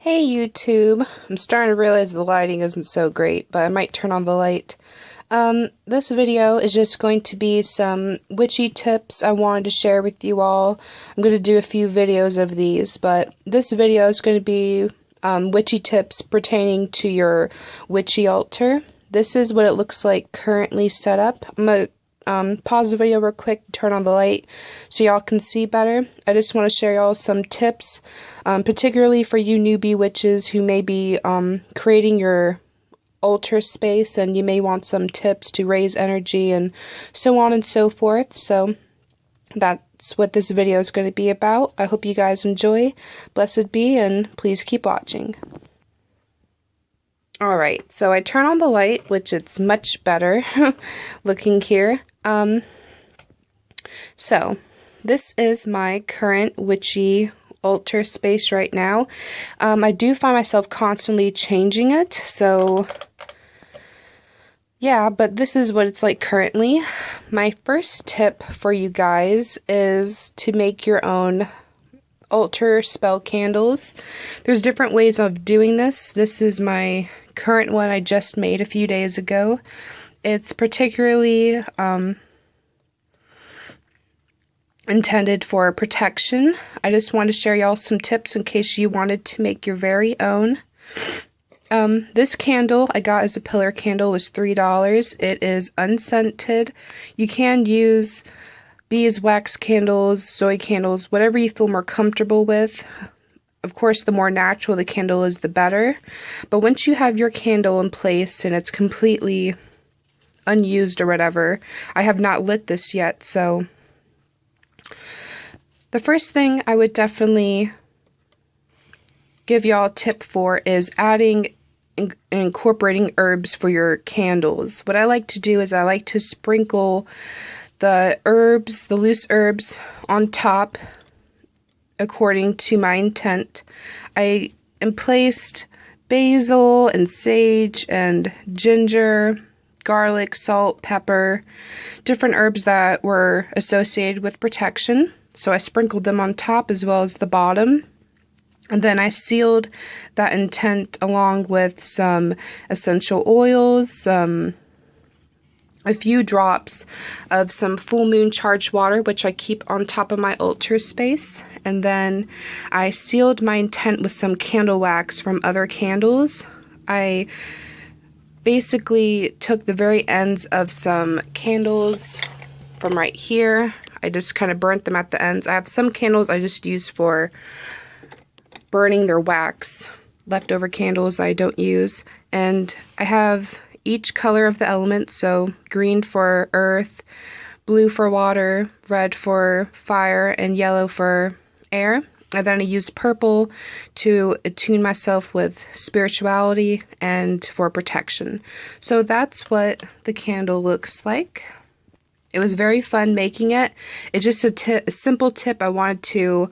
Hey YouTube, I'm starting to realize the lighting isn't so great, but I might turn on the light. This video is just going to be some witchy tips I wanted to share with you all. I'm going to do a few videos of these, but this video is going to be witchy tips pertaining to your witchy altar. This is what it looks like currently set up. I'm going to pause the video real quick, turn on the light so y'all can see better. I just want to share y'all some tips, particularly for you newbie witches who may be creating your altar space and you may want some tips to raise energy and so on and so forth. So that's what this video is going to be about. I hope you guys enjoy. Blessed be, and please keep watching. Alright, so I turn on the light, which it's much better looking here. So this is my current witchy altar space right now. I do find myself constantly changing it, so yeah, but this is what it's like currently. My first tip for you guys is to make your own altar spell candles. There's different ways of doing this. This is my current one I just made a few days ago. It's particularly intended for protection. I just want to share y'all some tips in case you wanted to make your very own. This candle I got as a pillar candle was $3. It is unscented. You can use beeswax candles, soy candles, whatever you feel more comfortable with. Of course, the more natural the candle is, the better. But once you have your candle in place and it's completely unused or whatever, I have not lit this yet, so the first thing I would definitely give y'all a tip for is adding and incorporating herbs for your candles. What I like to do is I like to sprinkle the herbs, the loose herbs, on top according to my intent. I placed basil and sage and ginger, garlic, salt, pepper, different herbs that were associated with protection. So I sprinkled them on top as well as the bottom. And then I sealed that intent along with some essential oils, a few drops of some full moon charged water, which I keep on top of my altar space. And then I sealed my intent with some candle wax from other candles. I basically took the very ends of some candles from right here. I just kind of burnt them at the ends. I have some candles I just use for burning their wax. Leftover candles I don't use. And I have each color of the element, so green for earth, blue for water, red for fire, and yellow for air. And then I use purple to attune myself with spirituality and for protection. So that's what the candle looks like. It was very fun making it. It's just a simple tip I wanted to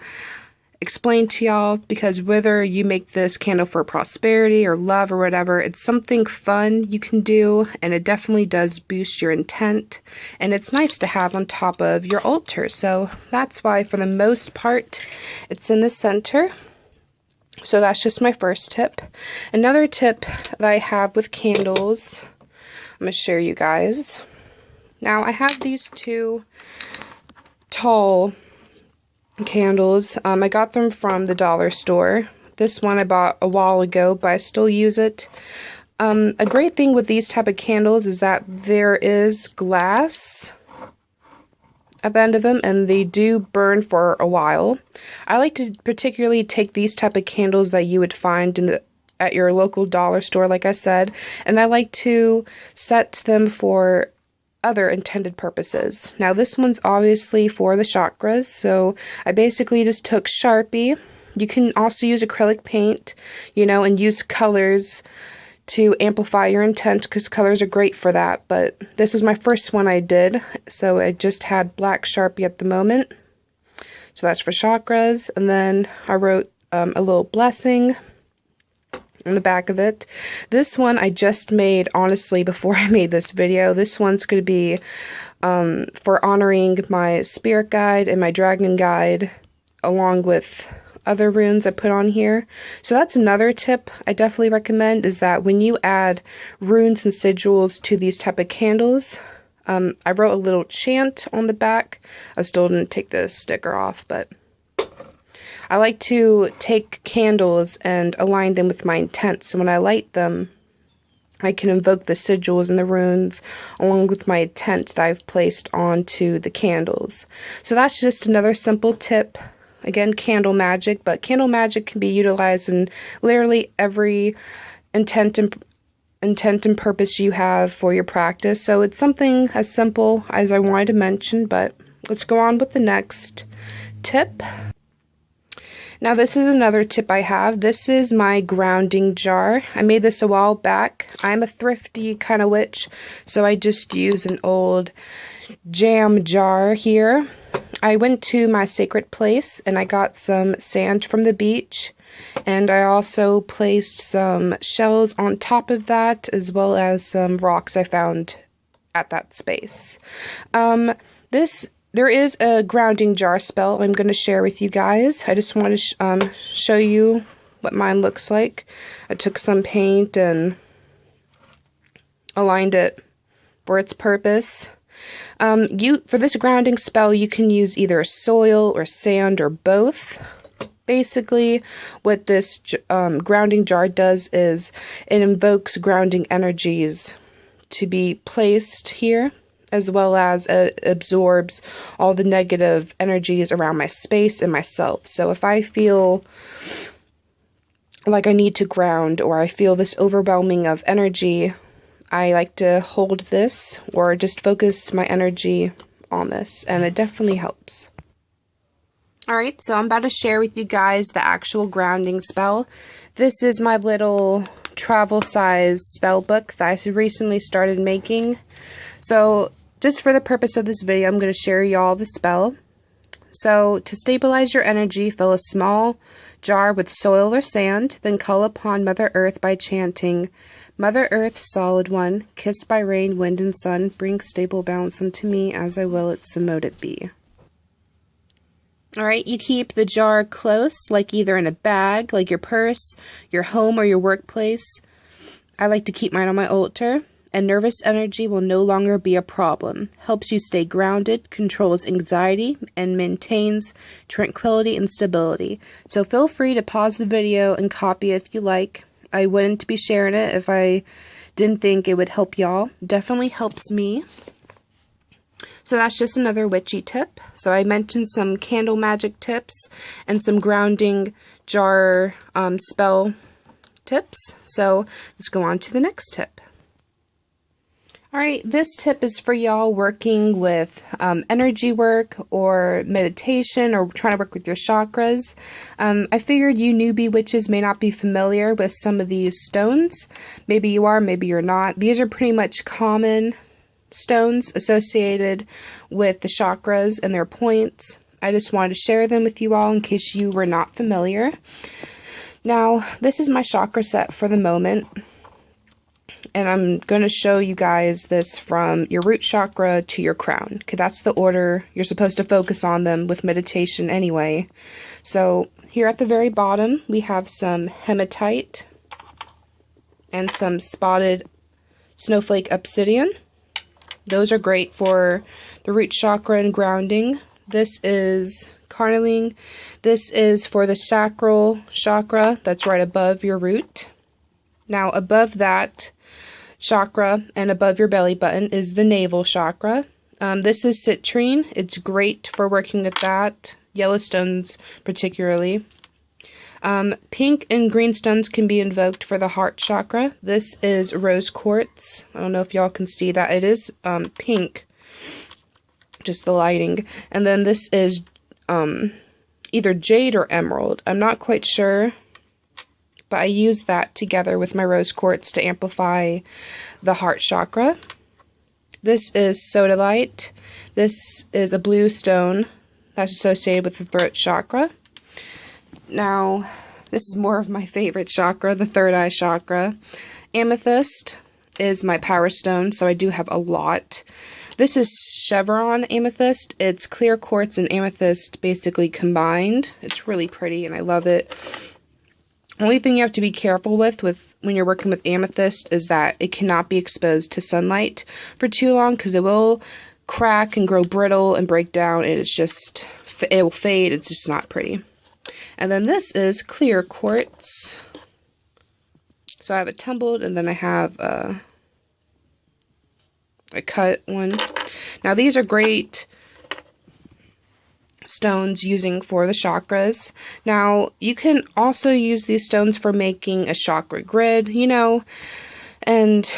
explain to y'all, because whether you make this candle for prosperity or love or whatever, it's something fun you can do, and it definitely does boost your intent, and it's nice to have on top of your altar. So that's why for the most part it's in the center. So that's just my first tip. Another tip that I have with candles, I'm going to share you guys. Now I have these two tall candles. I got them from the dollar store. This one I bought a while ago, but I still use it. A great thing with these type of candles is that there is glass at the end of them, and they do burn for a while. I like to particularly take these type of candles that you would find at your local dollar store, like I said, and I like to set them for other intended purposes. Now this one's obviously for the chakras, so I basically just took Sharpie. You can also use acrylic paint, you know, and use colors to amplify your intent, because colors are great for that, but this was my first one I did, so I just had black Sharpie at the moment. So that's for chakras, and then I wrote a little blessing on the back of it. This one I just made, honestly, before I made this video. This one's going to be for honoring my spirit guide and my dragon guide, along with other runes I put on here. So that's another tip I definitely recommend, is that when you add runes and sigils to these type of candles, I wrote a little chant on the back. I still didn't take the sticker off, but I like to take candles and align them with my intent. So when I light them, I can invoke the sigils and the runes along with my intent that I've placed onto the candles. So that's just another simple tip. Again, candle magic, but candle magic can be utilized in literally every intent and purpose you have for your practice. So it's something as simple as I wanted to mention, but let's go on with the next tip. Now this is another tip I have. This is my grounding jar. I made this a while back. I'm a thrifty kind of witch, so I just use an old jam jar here. I went to my sacred place and I got some sand from the beach, and I also placed some shells on top of that, as well as some rocks I found at that space. There is a grounding jar spell I'm going to share with you guys. I just want to show you what mine looks like. I took some paint and aligned it for its purpose. For this grounding spell, you can use either soil or sand or both. Basically, what this grounding jar does is it invokes grounding energies to be placed here, as well as it absorbs all the negative energies around my space and myself. So if I feel like I need to ground, or I feel this overwhelming of energy, I like to hold this or just focus my energy on this, and it definitely helps. Alright, so I'm about to share with you guys the actual grounding spell. This is my little travel size spell book that I recently started making. So just for the purpose of this video, I'm going to share y'all the spell. So to stabilize your energy, fill a small jar with soil or sand, then call upon Mother Earth by chanting, Mother Earth, solid one, kissed by rain, wind, and sun, bring stable balance unto me, as I will it, so mote it be. Alright, you keep the jar close, like either in a bag, like your purse, your home, or your workplace. I like to keep mine on my altar. And nervous energy will no longer be a problem. Helps you stay grounded, controls anxiety, and maintains tranquility and stability. So feel free to pause the video and copy if you like. I wouldn't be sharing it if I didn't think it would help y'all. Definitely helps me. So that's just another witchy tip. So I mentioned some candle magic tips and some grounding jar spell tips. So let's go on to the next tip. Alright, this tip is for y'all working with energy work or meditation or trying to work with your chakras. I figured you newbie witches may not be familiar with some of these stones. Maybe you are, maybe you're not. These are pretty much common stones associated with the chakras and their points. I just wanted to share them with you all in case you were not familiar. Now, this is my chakra set for the moment. And I'm going to show you guys this from your root chakra to your crown, because that's the order you're supposed to focus on them with meditation anyway. So here at the very bottom, we have some hematite and some spotted snowflake obsidian. Those are great for the root chakra and grounding. This is carnelian. This is for the sacral chakra that's right above your root. Now above that chakra and above your belly button is the navel chakra. This is citrine. It's great for working with that. Yellow stones particularly. Pink and green stones can be invoked for the heart chakra. This is rose quartz. I don't know if y'all can see that. It is pink. Just the lighting. And then this is either jade or emerald. I'm not quite sure. But I use that together with my rose quartz to amplify the heart chakra. This is sodalite. This is a blue stone that's associated with the throat chakra. Now, this is more of my favorite chakra, the third eye chakra. Amethyst is my power stone, so I do have a lot. This is chevron amethyst. It's clear quartz and amethyst basically combined. It's really pretty and I love it. Only thing you have to be careful with when you're working with amethyst is that it cannot be exposed to sunlight for too long, because it will crack and grow brittle and break down, and it will fade. It's just not pretty. And then this is clear quartz. So I have it tumbled, and then I have a cut one. Now these are great stones using for the chakras. Now you can also use these stones for making a chakra grid, you know, and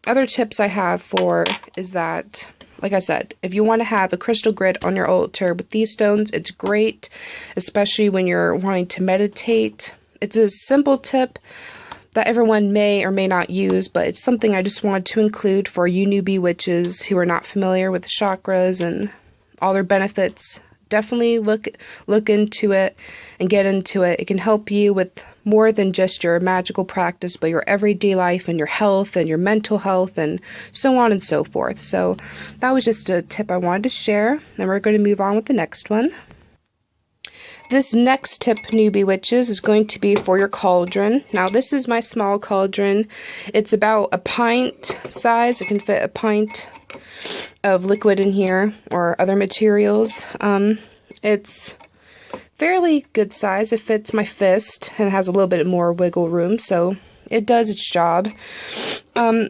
other tips I have for is that, like I said, if you want to have a crystal grid on your altar with these stones, it's great, especially when you're wanting to meditate. It's a simple tip that everyone may or may not use, but it's something I just wanted to include for you newbie witches who are not familiar with the chakras and all their benefits. Definitely look into it and get into it. It can help you with more than just your magical practice, but your everyday life and your health and your mental health and so on and so forth. So that was just a tip I wanted to share. And we're going to move on with the next one. This next tip, newbie witches, is going to be for your cauldron. Now this is my small cauldron. It's about a pint size. It can fit a pint of liquid in here or other materials. It's fairly good size. It fits my fist and has a little bit more wiggle room, so it does its job.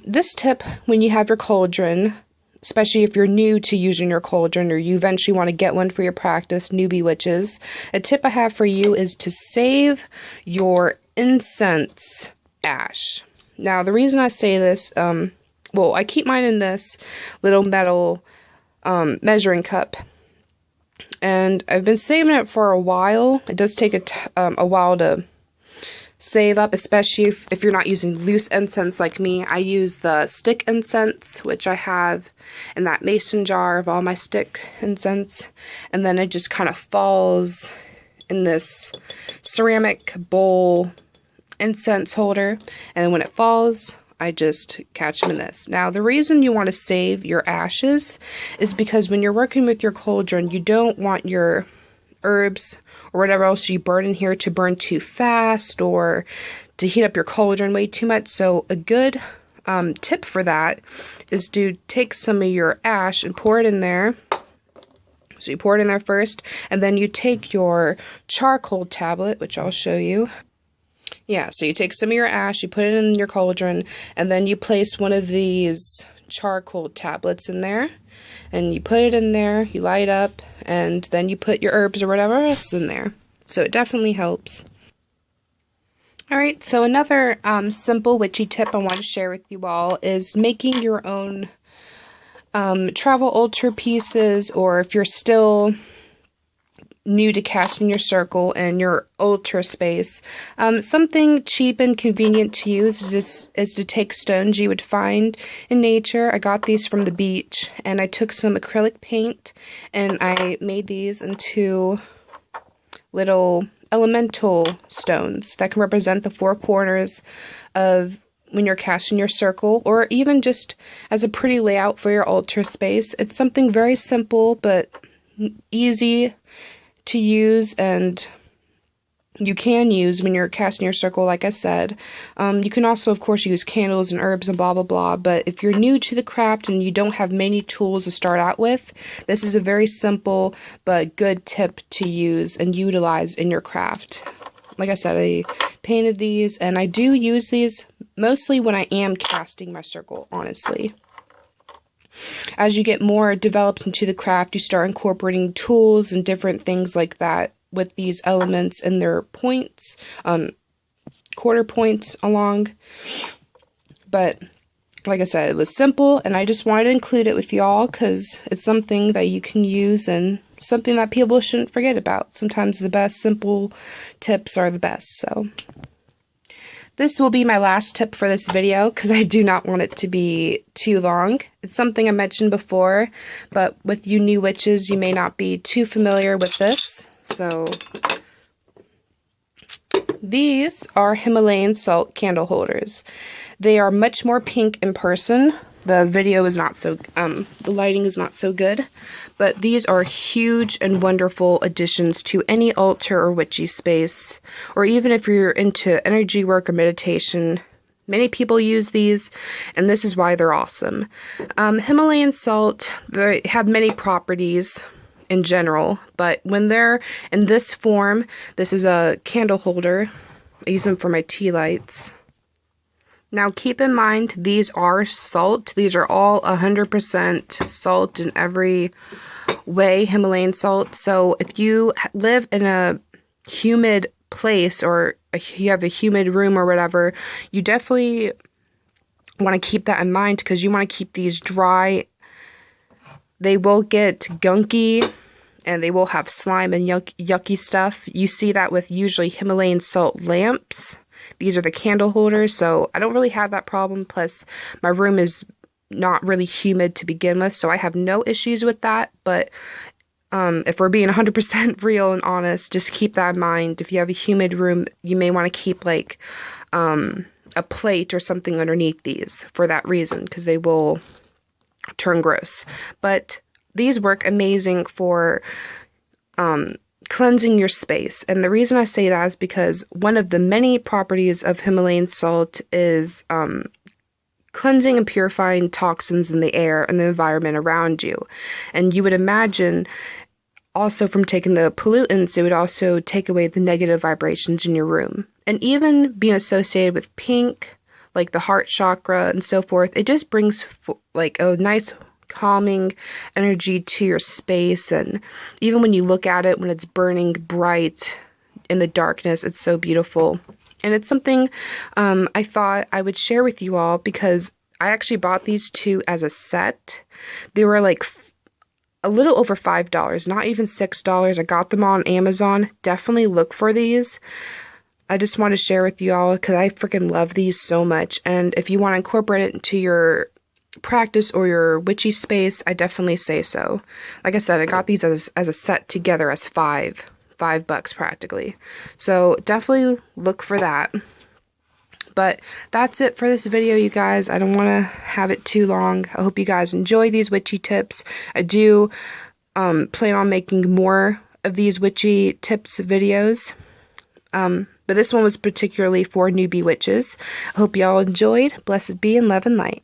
This tip, when you have your cauldron, especially if you're new to using your cauldron or you eventually want to get one for your practice, newbie witches, a tip I have for you is to save your incense ash. Now the reason I say this, well, I keep mine in this little metal measuring cup, and I've been saving it for a while. It does take a while to save up, especially if you're not using loose incense like me. I use the stick incense, which I have in that mason jar of all my stick incense, and then it just kind of falls in this ceramic bowl incense holder, and when it falls, I just catch them in this. Now, the reason you want to save your ashes is because when you're working with your cauldron, you don't want your herbs or whatever else you burn in here to burn too fast or to heat up your cauldron way too much. So a good tip for that is to take some of your ash and pour it in there. So you pour it in there first, and then you take your charcoal tablet, which I'll show you. Yeah, so you take some of your ash, you put it in your cauldron, and then you place one of these charcoal tablets in there, and you put it in there, you light up, and then you put your herbs or whatever else in there. So it definitely helps. Alright, so another simple witchy tip I want to share with you all is making your own travel altar pieces, or if you're still new to casting your circle and your altar space, something cheap and convenient to use is to take stones you would find in nature. I got these from the beach, and I took some acrylic paint and I made these into little elemental stones that can represent the four corners of when you're casting your circle, or even just as a pretty layout for your altar space. It's something very simple but easy to use, and you can use when you're casting your circle, like I said. You can also, of course, use candles and herbs and blah blah blah, but if you're new to the craft and you don't have many tools to start out with, this is a very simple but good tip to use and utilize in your craft. Like I said, I painted these, and I do use these mostly when I am casting my circle, honestly. As you get more developed into the craft, you start incorporating tools and different things like that with these elements and their points, quarter points along. But like I said, it was simple, and I just wanted to include it with y'all because it's something that you can use and something that people shouldn't forget about. Sometimes the best simple tips are the best. So this will be my last tip for this video because I do not want it to be too long. It's something I mentioned before, but with you new witches, you may not be too familiar with this. So these are Himalayan salt candle holders. They are much more pink in person the video is not so, the lighting is not so good, but these are huge and wonderful additions to any altar or witchy space, or even if you're into energy work or meditation. Many people use these, and this is why they're awesome. Himalayan salt, they have many properties in general, but when they're in this form, this is a candle holder. I use them for my tea lights. Now keep in mind, these are salt. These are all 100% salt in every way, Himalayan salt. So if you live in a humid place, or you have a humid room or whatever, you definitely want to keep that in mind, because you want to keep these dry. They will get gunky, and they will have slime and yucky stuff. You see that with usually Himalayan salt lamps. These are the candle holders, so I don't really have that problem. Plus, my room is not really humid to begin with, so I have no issues with that. But if we're being 100% real and honest, just keep that in mind. If you have a humid room, you may want to keep like a plate or something underneath these for that reason, because they will turn gross. But these work amazing for cleansing your space. And the reason I say that is because one of the many properties of Himalayan salt is cleansing and purifying toxins in the air and the environment around you. And you would imagine also from taking the pollutants, it would also take away the negative vibrations in your room. And even being associated with pink, like the heart chakra and so forth, it just brings like a nice calming energy to your space. And even when you look at it when it's burning bright in the darkness, it's so beautiful. And it's something I thought I would share with you all, because I actually bought these two as a set. They were like a little over $5, not even $6. I got them on Amazon. Definitely look for these. I just want to share with you all because I freaking love these so much. And if you want to incorporate it into your practice or your witchy space, I definitely say so. Like I said, I got these as a set together as $5 practically. So definitely look for that. But that's it for this video, you guys. I don't want to have it too long. I hope you guys enjoy these witchy tips. I do plan on making more of these witchy tips videos. But this one was particularly for newbie witches. I hope y'all enjoyed. Blessed be and love and light.